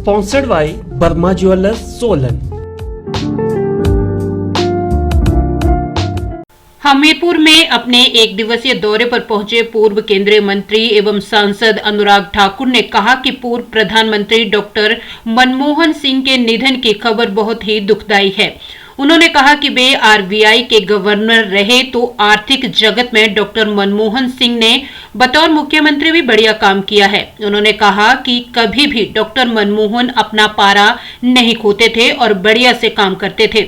sponsored by Burma Jewelers, Solan. Hamirpur में अपने एक दिवसीय दौरे पर पहुंचे पूर्व केंद्रीय मंत्री एवं सांसद अनुराग ठाकुर ने कहा कि पूर्व प्रधानमंत्री डॉक्टर मनमोहन सिंह के निधन की खबर बहुत ही दुखदायी है। उन्होंने कहा कि वे आरबीआई के गवर्नर रहे तो आर्थिक जगत में डॉक्टर मनमोहन सिंह ने बतौर मुख्यमंत्री भी बढ़िया काम किया है। उन्होंने कहा कि कभी भी डॉक्टर मनमोहन अपना पारा नहीं खोते थे और बढ़िया से काम करते थे।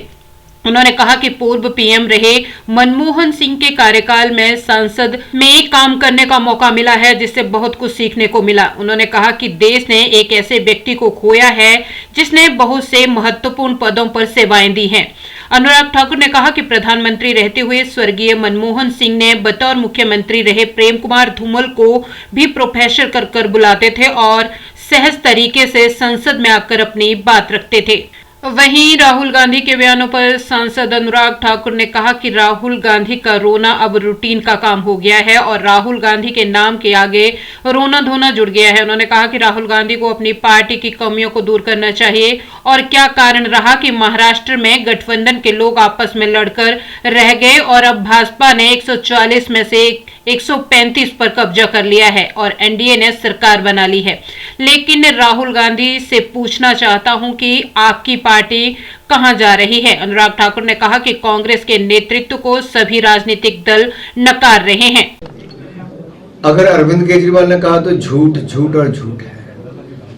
उन्होंने कहा कि पूर्व पीएम रहे मनमोहन सिंह के कार्यकाल में संसद में काम करने का मौका मिला है, जिससे बहुत कुछ सीखने को मिला। उन्होंने कहा कि देश ने एक ऐसे व्यक्ति को खोया है जिसने बहुत से महत्वपूर्ण पदों पर सेवाएं दी हैं। अनुराग ठाकुर ने कहा कि प्रधानमंत्री रहते हुए स्वर्गीय मनमोहन सिंह ने बतौर मुख्यमंत्री रहे प्रेम कुमार धूमल को भी प्रोफेसर कर बुलाते थे और सहज तरीके से संसद में आकर अपनी बात रखते थे। वहीं राहुल गांधी के बयानों पर सांसद अनुराग ठाकुर ने कहा कि राहुल गांधी का रोना अब रूटीन का काम हो गया है और राहुल गांधी के नाम के आगे रोना धोना जुड़ गया है। उन्होंने कहा कि राहुल गांधी को अपनी पार्टी की कमियों को दूर करना चाहिए और क्या कारण रहा कि महाराष्ट्र में गठबंधन के लोग आपस में लड़कर रह गए और अब भाजपा ने 140 में से 135 पर कब्जा कर लिया है और एनडीए ने सरकार बना ली है। लेकिन राहुल गांधी से पूछना चाहता हूं कि आपकी पार्टी कहां जा रही है। अनुराग ठाकुर ने कहा कि कांग्रेस के नेतृत्व को सभी राजनीतिक दल नकार रहे हैं। अगर अरविंद केजरीवाल ने कहा तो झूठ झूठ और झूठ है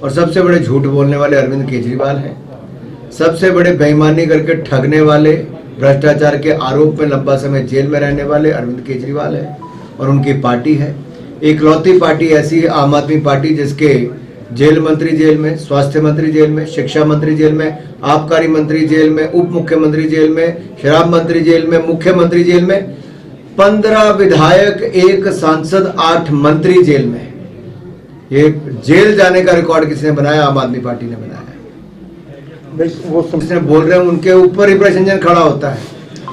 और सबसे बड़े झूठ बोलने वाले अरविंद केजरीवाल हैं। सबसे बड़े बेईमानी करके ठगने वाले, भ्रष्टाचार के आरोप में लंबा समय जेल में रहने वाले अरविंद केजरीवाल है और उनकी पार्टी है। इकलौती पार्टी ऐसी है आम आदमी पार्टी, जिसके जेल मंत्री जेल में, स्वास्थ्य मंत्री जेल में, शिक्षा मंत्री जेल में, आबकारी मंत्री जेल में, उप मुख्यमंत्री जेल में, शराब मंत्री जेल में, मुख्यमंत्री जेल में, 15 विधायक, 1 सांसद, 8 मंत्री जेल में। ये जेल जाने का रिकॉर्ड किसने बनाया? आम आदमी पार्टी ने बनाया। वो किसने बोल रहे हैं उनके ऊपर ही प्रश्न खड़ा होता है।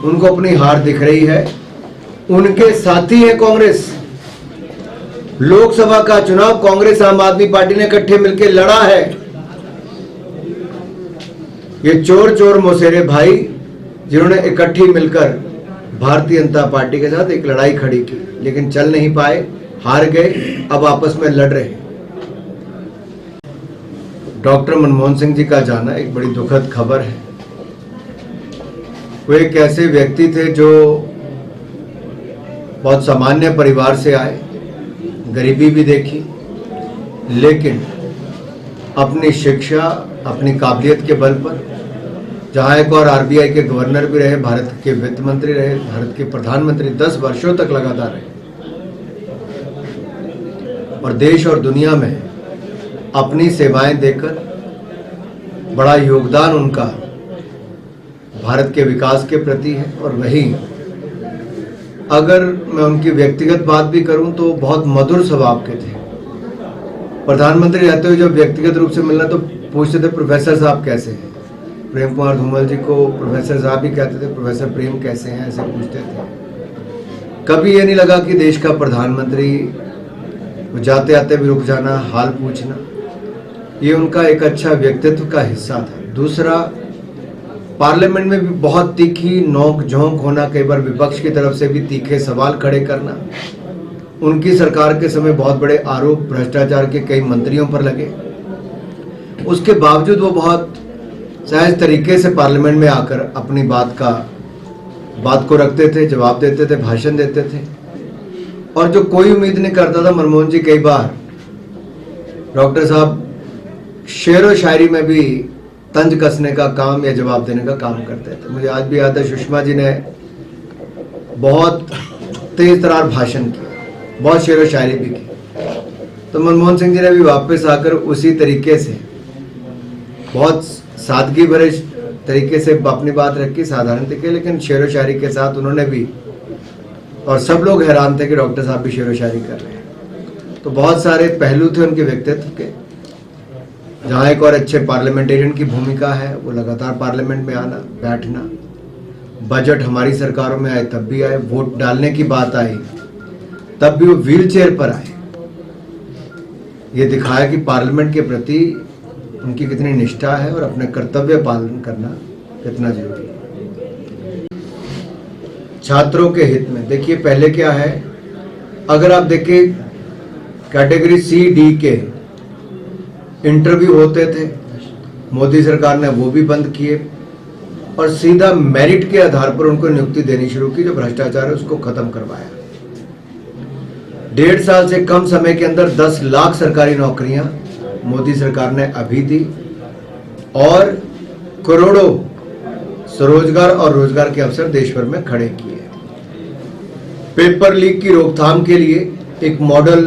उनको अपनी हार दिख रही है। उनके साथी है कांग्रेस। लोकसभा का चुनाव कांग्रेस आम आदमी पार्टी ने इकट्ठे मिलकर लड़ा है। ये चोर चोर मौसेरे भाई जिन्होंने इकट्ठी मिलकर भारतीय जनता पार्टी के साथ एक लड़ाई खड़ी की, लेकिन चल नहीं पाए, हार गए, अब आपस में लड़ रहे हैं। डॉक्टर मनमोहन सिंह जी का जाना एक बड़ी दुखद खबर है। वो एक ऐसे व्यक्ति थे जो बहुत सामान्य परिवार से आए, गरीबी भी देखी, लेकिन अपनी शिक्षा, अपनी काबिलियत के बल पर, जहाँ एक और आरबीआई के गवर्नर भी रहे, भारत के वित्त मंत्री रहे, भारत के प्रधानमंत्री 10 वर्षों तक लगातार रहे और देश और दुनिया में अपनी सेवाएं देकर बड़ा योगदान उनका भारत के विकास के प्रति है। और वही अगर मैं उनकी व्यक्तिगत बात भी करूं तो बहुत मधुर स्वभाव के थे। प्रधानमंत्री रहते हुए जब व्यक्तिगत रूप से मिलना तो पूछते थे प्रोफेसर साहब कैसे हैं। प्रेम कुमार धूमल जी को प्रोफेसर साहब ही कहते थे, प्रोफेसर प्रेम कैसे हैं, ऐसे पूछते थे। कभी ये नहीं लगा कि देश का प्रधानमंत्री जाते आते भी रुक जाना, हाल पूछना, ये उनका एक अच्छा व्यक्तित्व का हिस्सा था। दूसरा, पार्लियामेंट में भी बहुत तीखी नोक झोंक होना, कई बार विपक्ष की तरफ से भी तीखे सवाल खड़े करना। उनकी सरकार के समय बहुत बड़े आरोप भ्रष्टाचार के कई मंत्रियों पर लगे, उसके बावजूद वो बहुत सहज तरीके से पार्लियामेंट में आकर अपनी बात को रखते थे, जवाब देते थे, भाषण देते थे। और जो कोई उम्मीद नहीं करता था, मनमोहन जी कई बार डॉक्टर साहब शेर व शायरी में भी तंज कसने का काम या जवाब देने का काम करते थे। मुझे आज भी याद है, सुषमा जी ने बहुत तेज तरार भाषण किया, बहुत शेर व शायरी भी की, तो मनमोहन सिंह जी ने भी वापस आकर उसी तरीके से बहुत सादगी भरे तरीके से अपनी बात रखी, साधारण तरीके, लेकिन शेर व शायरी के साथ उन्होंने भी, और सब लोग हैरान थे कि डॉक्टर साहब भी शेर व शायरी कर रहे हैं। तो बहुत सारे पहलू थे उनके व्यक्तित्व के। जहाँ एक और अच्छे पार्लियामेंटेरियन की भूमिका है, वो लगातार पार्लियामेंट में आना, बैठना। बजट हमारी सरकारों में आए तब भी आए, वोट डालने की बात आई तब भी वो व्हील चेयर पर आए। ये दिखाया कि पार्लियामेंट के प्रति उनकी कितनी निष्ठा है और अपने कर्तव्य पालन करना कितना जरूरी है। छात्रों के हित में देखिए, पहले क्या है, अगर आप देखिए कैटेगरी सी डी के इंटरव्यू होते थे, मोदी सरकार ने वो भी बंद किए और सीधा मेरिट के आधार पर उनको नियुक्ति देनी शुरू की। जो भ्रष्टाचार है उसको खत्म करवाया। 1.5 साल से कम समय के अंदर 10 लाख सरकारी नौकरियां मोदी सरकार ने अभी दी और करोड़ों स्वरोजगार और रोजगार के अवसर देश भर में खड़े किए। पेपर लीक की रोकथाम के लिए एक मॉडल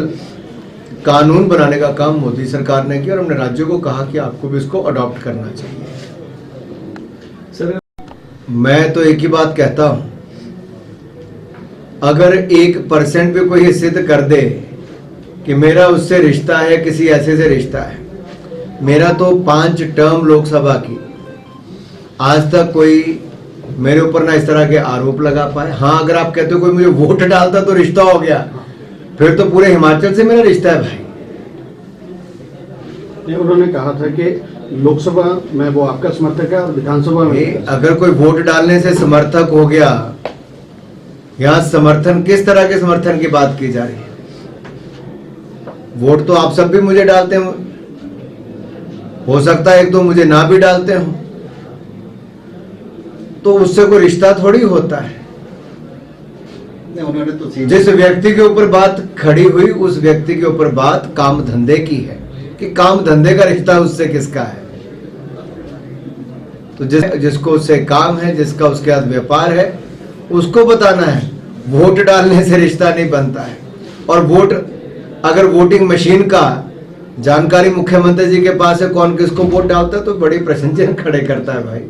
कानून बनाने का काम मोदी सरकार ने किया और हमने राज्यों को कहा कि आपको भी इसको अडॉप्ट करना चाहिए। सर, मैं तो एक ही बात कहता हूं, अगर 1% पे कोई सिद्ध कर दे कि मेरा उससे रिश्ता है, किसी ऐसे से रिश्ता है, मेरा तो 5 टर्म लोकसभा की आज तक कोई मेरे ऊपर ना इस तरह के आरोप लगा पाए। हाँ, अगर आप कहते हो कोई मुझे वोट डालता तो रिश्ता हो गया, फिर तो पूरे हिमाचल से मेरा रिश्ता है भाई। उन्होंने कहा था कि लोकसभा में वो आपका समर्थक है और विधानसभा में अगर कोई वोट डालने से समर्थक हो गया, यहाँ समर्थन किस तरह के समर्थन की बात की जा रही है? वोट तो आप सब भी मुझे डालते हो सकता है एक तो मुझे ना भी डालते हो, तो उससे कोई रिश्ता थोड़ी होता है। उन्होंने तो जिस व्यक्ति के ऊपर बात खड़ी हुई उस व्यक्ति के ऊपर बात काम धंधे की है कि काम धंधे का रिश्ता उससे किसका है। तो जिसको उससे काम है, जिसका उसके साथ व्यापार है, उसको बताना है। वोट डालने से रिश्ता नहीं बनता है। और वोट, अगर वोटिंग मशीन का जानकारी मुख्यमंत्री जी के पास है कौन किसको वोट डालता है, तो बड़ी प्रश्न चिन्ह खड़े करता है भाई।